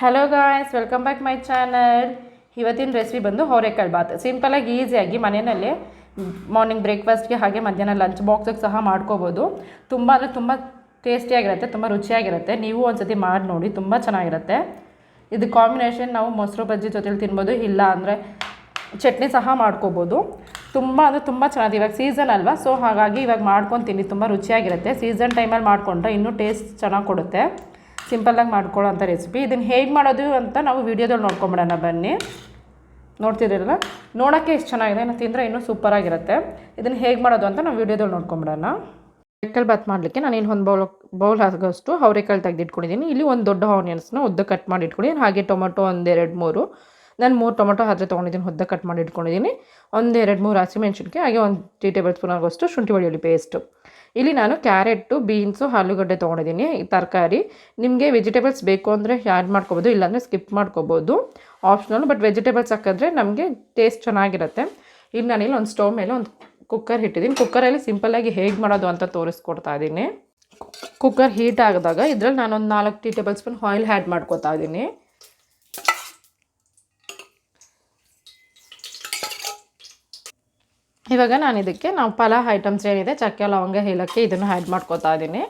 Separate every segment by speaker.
Speaker 1: Hello guys, welcome back my channel. ಇವತ್ತಿನ recipe ಬಂದು ಅವರೆಕಾಳು ಬಾತ್. ಸಿಂಪಲಾಗಿ ಈಸಿಯಾಗಿ ಮನೆಯಲ್ಲೇ ಮಾರ್ನಿಂಗ್ ಬ್ರೇಕ್ಫಾಸ್ಟ್ಗೆ ಹಾಗೆ ಮಧ್ಯಾಹ್ನ ಲಂಚ್ ಬಾಕ್ಸಿಗೆ ಸಹ ಮಾಡ್ಕೋಬೋದು. ತುಂಬ ಅಂದರೆ ತುಂಬ ಟೇಸ್ಟಿಯಾಗಿರುತ್ತೆ, ತುಂಬ ರುಚಿಯಾಗಿರುತ್ತೆ. ನೀವು ಒಂದ್ಸತಿ ಮಾಡಿ ನೋಡಿ, ತುಂಬ ಚೆನ್ನಾಗಿರುತ್ತೆ. ಇದು ಕಾಂಬಿನೇಷನ್ ನಾವು ಮೊಸರು ಬಜ್ಜಿ ಜೊತೆಲಿ ತಿನ್ಬೋದು, ಇಲ್ಲ ಅಂದರೆ ಚಟ್ನಿ ಸಹ ಮಾಡ್ಕೋಬೋದು. ತುಂಬ ಅಂದರೆ ತುಂಬ ಚೆನ್ನಾಗಿದೆ. ಇವಾಗ ಸೀಸನ್ ಅಲ್ವಾ, ಸೊ ಹಾಗಾಗಿ ಇವಾಗ ಮಾಡ್ಕೊಂಡು ತಿನ್ನಿ, ತುಂಬ ರುಚಿಯಾಗಿರುತ್ತೆ. ಸೀಸನ್ ಟೈಮಲ್ಲಿ ಮಾಡಿಕೊಂಡ್ರೆ ಇನ್ನೂ ಟೇಸ್ಟ್ ಚೆನ್ನಾಗಿ ಕೊಡುತ್ತೆ. ಸಿಂಪಲ್ಲಾಗಿ ಮಾಡ್ಕೊಳ್ಳೋ ಅಂಥ ರೆಸಿಪಿ. ಇದನ್ನು ಹೇಗೆ ಮಾಡೋದು ಅಂತ ನಾವು ವೀಡಿಯೋದಲ್ಲಿ ನೋಡ್ಕೊಂಬಿಡೋಣ ಬನ್ನಿ. ನೋಡ್ತಿದ್ದೀರಲ್ಲ, ನೋಡೋಕ್ಕೆ ಎಷ್ಟು ಚೆನ್ನಾಗಿದೆ, ಇನ್ನು ತಿಂದರೆ ಇನ್ನೂ ಸೂಪರಾಗಿರುತ್ತೆ. ಇದನ್ನು ಹೇಗೆ ಮಾಡೋದು ಅಂತ ನಾವು ವೀಡಿಯೋದಲ್ಲಿ ನೋಡ್ಕೊಂಬಿಡೋಣ. ಅವರೆಕಾಳು ಬಾತ್ ಮಾಡಲಿಕ್ಕೆ ನಾನು ಇಲ್ಲಿ ಒಂದು ಬೌಲ್ ಆಗೋಷ್ಟು ಅವರೆಕಾಳು ತೆಗೆದಿಟ್ಕೊಂಡಿದ್ದೀನಿ. ಇಲ್ಲಿ ಒಂದು ದೊಡ್ಡ ಆನಿಯನ್ಸ್ನ ಉದ್ದ ಕಟ್ ಮಾಡಿ ಇಟ್ಕೊಂಡಿದ್ದೀನಿ. ಹಾಗೆ ಟೊಮೊಟೊ ಒಂದು 2-3, ನಾನು 3 ಟೊಮೊಟೊ ಆದರೆ ತೊಗೊಂಡಿದ್ದೀನಿ, ಉದ್ದ ಕಟ್ ಮಾಡಿ ಇಟ್ಕೊಂಡಿದ್ದೀನಿ. 1-2-3 ಹಸಿಮೆಣಸಿನ್ಕಾಯಿ, ಹಾಗೆ 1 3 ಟೇಬಲ್ ಸ್ಪೂನ್ ಆಗೋಷ್ಟು ಶುಂಠಿ ಬೆಳ್ಳುಳ್ಳಿ ಪೇಸ್ಟು. ಇಲ್ಲಿ ನಾನು ಕ್ಯಾರೆಟು, ಬೀನ್ಸು, ಆಲೂಗಡ್ಡೆ ತೊಗೊಂಡಿದ್ದೀನಿ. ಈ ತರಕಾರಿ ನಿಮಗೆ ವೆಜಿಟೇಬಲ್ಸ್ ಬೇಕು ಅಂದರೆ ಆ್ಯಡ್ ಮಾಡ್ಕೋಬೋದು, ಇಲ್ಲಾಂದರೆ ಸ್ಕಿಪ್ ಮಾಡ್ಕೋಬೋದು, ಆಪ್ಷನಲ್. ಬಟ್ ವೆಜಿಟೇಬಲ್ಸ್ ಹಾಕಿದ್ರೆ ನಮಗೆ ಟೇಸ್ಟ್ ಚೆನ್ನಾಗಿರುತ್ತೆ. ಇಲ್ಲಿ ನಾನಿಲ್ಲಿ ಒಂದು ಸ್ಟವ್ ಮೇಲೆ ಒಂದು ಕುಕ್ಕರ್ ಇಟ್ಟಿದ್ದೀನಿ. ಕುಕ್ಕರಲ್ಲಿ ಸಿಂಪಲ್ಲಾಗಿ ಹೇಗೆ ಮಾಡೋದು ಅಂತ ತೋರಿಸ್ಕೊಡ್ತಾ ಇದ್ದೀನಿ. ಕುಕ್ಕರ್ ಹೀಟ್ ಆಗಿದಾಗ ಇದರಲ್ಲಿ ನಾನೊಂದು 4 ಟೇಬಲ್ ಸ್ಪೂನ್ ಆಯಿಲ್ ಆ್ಯಡ್ ಮಾಡ್ಕೊತಾ ಇದ್ದೀನಿ. ಇವಾಗ ನಾನು ಇದಕ್ಕೆ ನಾವು ಪಲಾವ್ ಐಟಮ್ಸ್ ಏನಿದೆ, ಚಕ್ಕೆ, ಲವಂಗ, ಏಲಕ್ಕಿ, ಇದನ್ನು ಆ್ಯಡ್ ಮಾಡ್ಕೊತಾ ಇದ್ದೀನಿ.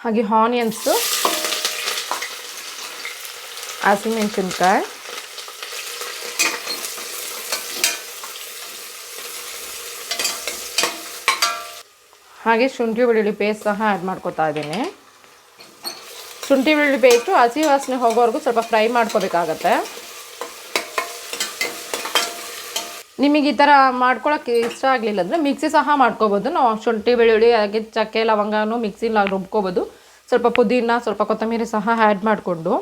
Speaker 1: ಹಾಗೆ ಆನಿಯನ್ಸು, ಹಸಿಮೆಣಸಿನ್ಕಾಯಿ, ಹಾಗೆ ಶುಂಠಿ ಬೆಳ್ಳುಳ್ಳಿ ಪೇಸ್ಟ್ ಸಹ ಆ್ಯಡ್ ಮಾಡ್ಕೊತಾ ಇದ್ದೀನಿ. ಶುಂಠಿ ಬೆಳ್ಳುಳ್ಳಿ ಪೇಸ್ಟು ಹಸಿ ವಾಸನೆ ಹೋಗೋವರೆಗೂ ಸ್ವಲ್ಪ ಫ್ರೈ ಮಾಡ್ಕೋಬೇಕಾಗತ್ತೆ. ನಿಮಗೆ ಈ ಥರ ಮಾಡ್ಕೊಳ್ಳೋಕ್ಕೆ ಇಷ್ಟ ಆಗಲಿಲ್ಲ ಅಂದರೆ ಮಿಕ್ಸಿ ಸಹ ಮಾಡ್ಕೋಬೋದು. ನಾವು ಶುಂಠಿ ಬೆಳ್ಳುಳ್ಳಿ ಹಾಗೆ ಚಕ್ಕೆ ಲವಂಗನೂ ಮಿಕ್ಸಿಲಿ ರುಬ್ಕೋಬೋದು. ಸ್ವಲ್ಪ ಪುದೀನ, ಸ್ವಲ್ಪ ಕೊತ್ತಂಬರಿ ಸಹ ಆ್ಯಡ್ ಮಾಡಿಕೊಂಡು,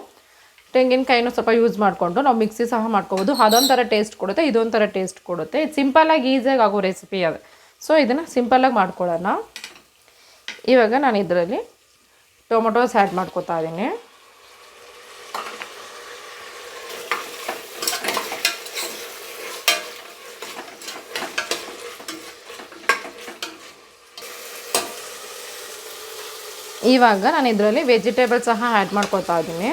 Speaker 1: ತೆಂಗಿನಕಾಯಿನೂ ಸ್ವಲ್ಪ ಯೂಸ್ ಮಾಡಿಕೊಂಡು ನಾವು ಮಿಕ್ಸಿ ಸಹ ಮಾಡ್ಕೋಬೋದು. ಅದೊಂಥರ ಟೇಸ್ಟ್ ಕೊಡುತ್ತೆ, ಇದೊಂಥರ ಟೇಸ್ಟ್ ಕೊಡುತ್ತೆ. ಇದು ಸಿಂಪಲ್ಲಾಗಿ ಈಸಿಯಾಗಿ ಆಗೋ ರೆಸಿಪಿ ಅದು. ಸೊ ಇದನ್ನು ಸಿಂಪಲ್ಲಾಗಿ ಮಾಡ್ಕೊಳ್ಳೋಣ. ಇವಾಗ ನಾನು ಇದರಲ್ಲಿ ಟೊಮೊಟೊಸ್ ಆ್ಯಡ್ ಮಾಡ್ಕೊತಾ ಇದ್ದೀನಿ. ಇವಾಗ ನಾನು ಇದರಲ್ಲಿ ವೆಜಿಟೇಬಲ್ ಸಹ ಆ್ಯಡ್ ಮಾಡ್ಕೊತಾ ಇದ್ದೀನಿ.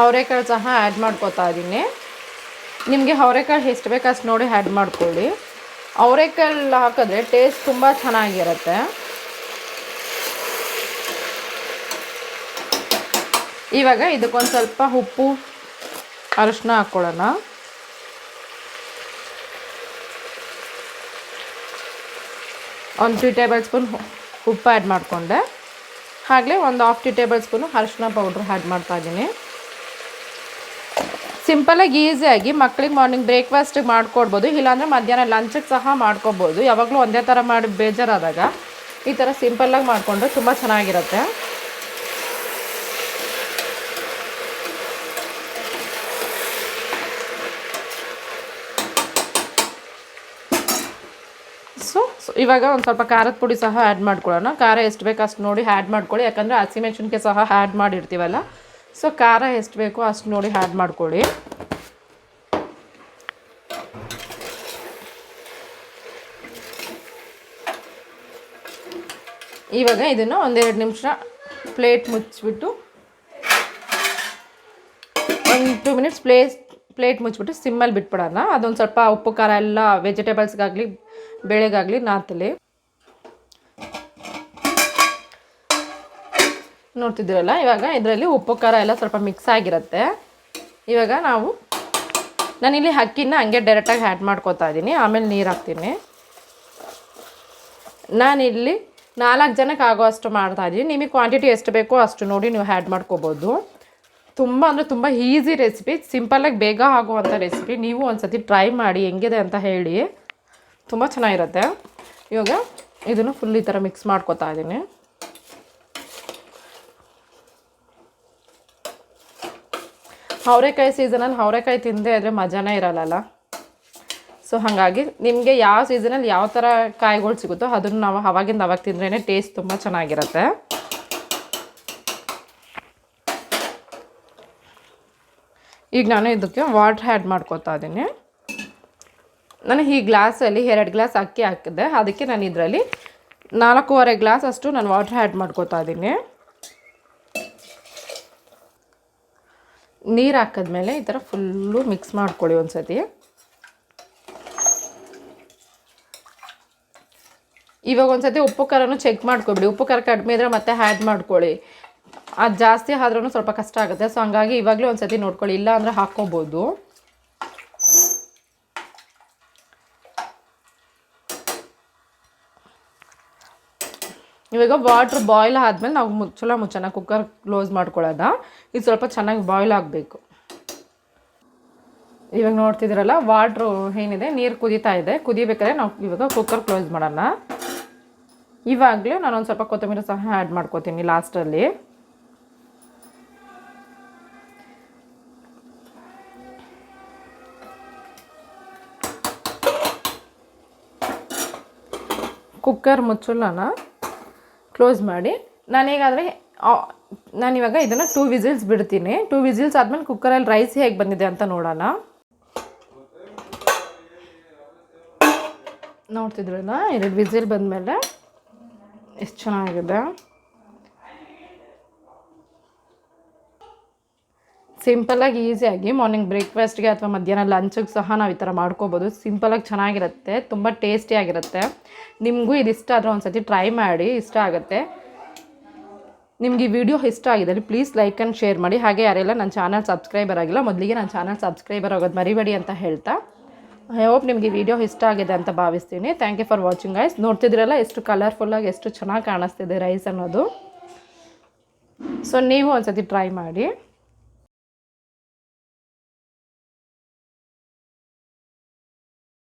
Speaker 1: ಅವರೆಕಾಳು ಸಹ ಆ್ಯಡ್ ಮಾಡ್ಕೊತಾ ಇದ್ದೀನಿ. ನಿಮಗೆ ಅವರೆಕಾಳು ಎಷ್ಟು ಬೇಕು ಅಷ್ಟು ನೋಡಿ ಆ್ಯಡ್ ಮಾಡ್ಕೊಳ್ಳಿ. ಅವರೆಕಾಳು ಹಾಕಿದ್ರೆ ಟೇಸ್ಟ್ ತುಂಬ ಚೆನ್ನಾಗಿರುತ್ತೆ. ಇವಾಗ ಇದಕ್ಕೊಂದು ಸ್ವಲ್ಪ ಉಪ್ಪು, ಅರಿಶಿನ ಹಾಕ್ಕೊಳ್ಳೋಣ. ಒಂದು 3 ಟೇಬಲ್ ಸ್ಪೂನ್ ಉಪ್ಪು ಆ್ಯಡ್ ಮಾಡಿಕೊಂಡೆ. ಹಾಗಲೇ ಒಂದು 1/2 ಟೇಬಲ್ ಸ್ಪೂನು ಅರಿಶಿನ ಪೌಡ್ರ್ ಆ್ಯಡ್ ಮಾಡ್ತಾಯಿದ್ದೀನಿ. ಸಿಂಪಲಾಗಿ ಈಸಿಯಾಗಿ ಮಕ್ಳಿಗೆ ಮಾರ್ನಿಂಗ್ ಬ್ರೇಕ್ಫಾಸ್ಟಿಗೆ ಮಾಡ್ಕೊಡ್ಬೋದು, ಇಲ್ಲಾಂದರೆ ಮಧ್ಯಾಹ್ನ ಲಂಚಿಗೆ ಸಹ ಮಾಡ್ಕೊಬೋದು. ಯಾವಾಗಲೂ ಒಂದೇ ಥರ ಮಾಡಿ ಬೇಜಾರಾದಾಗ ಈ ಥರ ಸಿಂಪಲ್ಲಾಗಿ ಮಾಡಿಕೊಂಡ್ರೆ ತುಂಬ ಚೆನ್ನಾಗಿರುತ್ತೆ. ಸೊ ಇವಾಗ ಒಂದು ಸ್ವಲ್ಪ ಖಾರದ ಪುಡಿ ಸಹ ಆ್ಯಡ್ ಮಾಡ್ಕೊಳ್ಳೋಣ. ಖಾರ ಎಷ್ಟು ಬೇಕು ಅಷ್ಟು ನೋಡಿ ಆ್ಯಡ್ ಮಾಡ್ಕೊಳ್ಳಿ, ಯಾಕಂದರೆ ಹಸಿಮೆಣ್ಸಿನ್ಕಾಯಿ ಸಹ ಆ್ಯಡ್ ಮಾಡಿರ್ತೀವಲ್ಲ. ಸೊ ಖಾರ ಎಷ್ಟು ಬೇಕೋ ಅಷ್ಟು ನೋಡಿ ಆ್ಯಡ್ ಮಾಡ್ಕೊಳ್ಳಿ. ಇವಾಗ ಇದನ್ನು 1-2 ನಿಮಿಷ ಪ್ಲೇಟ್ ಮುಚ್ಚಿಬಿಟ್ಟು, 1-2 ಮಿನಿಟ್ಸ್ ಪ್ಲೇಟ್ ಮುಚ್ಚಿಬಿಟ್ಟು ಸಿಮ್ಮಲ್ಲಿ ಬಿಟ್ಬಿಡೋಣ. ಅದೊಂದು ಸ್ವಲ್ಪ ಉಪ್ಪು ಖಾರ ಎಲ್ಲ ವೆಜಿಟೇಬಲ್ಸ್ಗಾಗಲಿ ಬೇಳೆಗಾಗಲಿ ನಾತಲಿ. ನೋಡ್ತಿದ್ದೀರಲ್ಲ, ಇವಾಗ ಇದರಲ್ಲಿ ಉಪ್ಪು ಖಾರ ಎಲ್ಲ ಸ್ವಲ್ಪ ಮಿಕ್ಸ್ ಆಗಿರುತ್ತೆ. ಇವಾಗ ನಾನಿಲ್ಲಿ ಅಕ್ಕಿನ ಹಂಗೆ ಡೈರೆಕ್ಟಾಗಿ ಆ್ಯಡ್ ಮಾಡ್ಕೊತಾ ಇದ್ದೀನಿ, ಆಮೇಲೆ ನೀರು ಹಾಕ್ತೀನಿ. ನಾನಿಲ್ಲಿ 4 ಜನಕ್ಕೆ ಆಗೋ ಅಷ್ಟು ಮಾಡ್ತಾಯಿದ್ದೀನಿ. ನಿಮಗೆ ಕ್ವಾಂಟಿಟಿ ಎಷ್ಟು ಬೇಕೋ ಅಷ್ಟು ನೋಡಿ ನೀವು ಆ್ಯಡ್ ಮಾಡ್ಕೋಬೋದು. ತುಂಬ ಅಂದರೆ ತುಂಬ ಈಸಿ ರೆಸಿಪಿ, ಸಿಂಪಲ್ಲಾಗಿ ಬೇಗ ಆಗುವಂಥ ರೆಸಿಪಿ. ನೀವು ಒಂದು ಸತಿ ಟ್ರೈ ಮಾಡಿ, ಹೆಂಗಿದೆ ಅಂತ ಹೇಳಿ, ತುಂಬ ಚೆನ್ನಾಗಿರುತ್ತೆ. ಇವಾಗ ಇದನ್ನು ಫುಲ್ ಈ ಥರ ಮಿಕ್ಸ್ ಮಾಡ್ಕೊತಾ ಇದ್ದೀನಿ. ಅವರೆಕಾಯಿ ಸೀಸನಲ್ಲಿ ಅವರೆಕಾಯಿ ತಿಂದೇ ಆದರೆ ಮಜಾನೇ ಇರಲ್ಲ. ಸೊ ಹಾಗಾಗಿ ನಿಮಗೆ ಯಾವ ಸೀಸನಲ್ಲಿ ಯಾವ ಥರ ಕಾಯಿಗಳು ಸಿಗುತ್ತೋ ಅದನ್ನು ನಾವು ಅವಾಗಿಂದ ಅವಾಗ ತಿಂದ್ರೇ ಟೇಸ್ಟ್ ತುಂಬ ಚೆನ್ನಾಗಿರುತ್ತೆ. ಈಗ ನಾನು ಇದಕ್ಕೆ ವಾಟ್ರ್ ಆ್ಯಡ್ ಮಾಡ್ಕೊತಾ ಇದ್ದೀನಿ. ನಾನು ಈ ಗ್ಲಾಸಲ್ಲಿ 2 ಗ್ಲಾಸ್ ಅಕ್ಕಿ ಹಾಕಿದ್ದೆ, ಅದಕ್ಕೆ ನಾನು ಇದರಲ್ಲಿ 4.25 ಗ್ಲಾಸ್ ಅಷ್ಟು ನಾನು ವಾಟ್ರ್ ಆ್ಯಡ್ ಮಾಡ್ಕೊತಾ ಇದ್ದೀನಿ. ನೀರು ಹಾಕಿದ್ಮೇಲೆ ಈ ಥರ ಫುಲ್ಲು ಮಿಕ್ಸ್ ಮಾಡ್ಕೊಳ್ಳಿ ಒಂದು ಸತಿ. ಇವಾಗ ಒಂದು ಸತಿ ಉಪ್ಪು ಖಾರನೂ ಚೆಕ್ ಮಾಡ್ಕೊಬಿಡಿ. ಉಪ್ಪು ಖಾರ ಕಡಿಮೆ ಇದ್ದರೆ ಮತ್ತೆ ಆ್ಯಡ್ ಮಾಡ್ಕೊಳ್ಳಿ. ಅದು ಜಾಸ್ತಿ ಆದ್ರೂ ಸ್ವಲ್ಪ ಕಷ್ಟ ಆಗುತ್ತೆ. ಸೊ ಹಂಗಾಗಿ ಇವಾಗಲೇ ಒಂದು ಸತಿ ನೋಡ್ಕೊಳ್ಳಿ, ಇಲ್ಲ ಅಂದರೆ ಹಾಕ್ಕೋಬೋದು. ಇವಾಗ ವಾಟ್ರ್ ಬಾಯ್ಲ್ ಆದಮೇಲೆ ನಾವು ಮುಚ್ಚೋಣ ಕುಕ್ಕರ್ ಕ್ಲೋಸ್ ಮಾಡ್ಕೊಳ್ಳೋಣ. ಇದು ಸ್ವಲ್ಪ ಚೆನ್ನಾಗಿ ಬಾಯ್ಲ್ ಆಗಬೇಕು. ಇವಾಗ ನೋಡ್ತಿದ್ದೀರಲ್ಲ, ವಾಟ್ರು ಏನಿದೆ ನೀರು ಕುದೀತಾ ಇದೆ. ಕುದಿಬೇಕಾದ್ರೆ ನಾವು ಇವಾಗ ಕುಕ್ಕರ್ ಕ್ಲೋಸ್ ಮಾಡೋಣ. ಇವಾಗಲೇ ನಾನೊಂದು ಸ್ವಲ್ಪ ಕೊತ್ತಂಬರಿ ಸಹ ಆ್ಯಡ್ ಮಾಡ್ಕೋತೀನಿ ಲಾಸ್ಟಲ್ಲಿ. ಕುಕ್ಕರ್ ಮುಚ್ಚಳನ ಕ್ಲೋಸ್ ಮಾಡಿ ನಾನಿವಾಗ ಇದನ್ನು 2 ವಿಸಿಲ್ಸ್ ಬಿಡ್ತೀನಿ. 2 ವಿಸಿಲ್ಸ್ ಆದಮೇಲೆ ಕುಕ್ಕರಲ್ಲಿ ರೈಸ್ ಹೇಗೆ ಬಂದಿದೆ ಅಂತ ನೋಡೋಣ. ನೋಡ್ತಿದ್ರಲ್ಲ, 2 ವಿಸಿಲ್ ಬಂದಮೇಲೆ ಎಷ್ಟು ಚೆನ್ನಾಗಿದೆ. ಸಿಂಪಲ್ಲಾಗಿ ಈಸಿಯಾಗಿ ಮಾರ್ನಿಂಗ್ ಬ್ರೇಕ್ಫಾಸ್ಟ್ಗೆ ಅಥವಾ ಮಧ್ಯಾಹ್ನ ಲಂಚಿಗೆ ಸಹ ನಾವು ಈ ಥರ ಮಾಡ್ಕೋಬೋದು. ಸಿಂಪಲಾಗಿ ಚೆನ್ನಾಗಿರುತ್ತೆ, ತುಂಬ ಟೇಸ್ಟಿಯಾಗಿರುತ್ತೆ. ನಿಮಗೂ ಇದು ಇಷ್ಟ ಆದರೆ ಒಂದು ಸತಿ ಟ್ರೈ ಮಾಡಿ, ಇಷ್ಟ ಆಗುತ್ತೆ. ನಿಮ್ಗೆ ಈ ವಿಡಿಯೋ ಇಷ್ಟ ಆಗಿದ್ದರೆ ಪ್ಲೀಸ್ ಲೈಕ್ ಆ್ಯಂಡ್ ಶೇರ್ ಮಾಡಿ. ಹಾಗೆ ಯಾರೆಲ್ಲ ನನ್ನ ಚಾನಲ್ ಸಬ್ಸ್ಕ್ರೈಬರ್ ಆಗಿಲ್ಲ, ಮೊದಲಿಗೆ ನನ್ನ ಚಾನಲ್ ಸಬ್ಸ್ಕ್ರೈಬರ್ ಆಗೋದು ಮರಿಬೇಡಿ ಅಂತ ಹೇಳ್ತಾ, ಐ ಹೋಪ್ ನಿಮಗೆ ವಿಡಿಯೋ ಇಷ್ಟ ಆಗಿದೆ ಅಂತ ಭಾವಿಸ್ತೀನಿ. Thank you for watching guys. ನೋಡ್ತಿದ್ದೀರಲ್ಲ ಎಷ್ಟು ಕಲರ್ಫುಲ್ಲಾಗಿ ಎಷ್ಟು ಚೆನ್ನಾಗಿ ಕಾಣಿಸ್ತಿದೆ ರೈಸ್ ಅನ್ನೋದು. ಸೊ ನೀವು ಒಂದು ಸತಿ ಟ್ರೈ ಮಾಡಿ.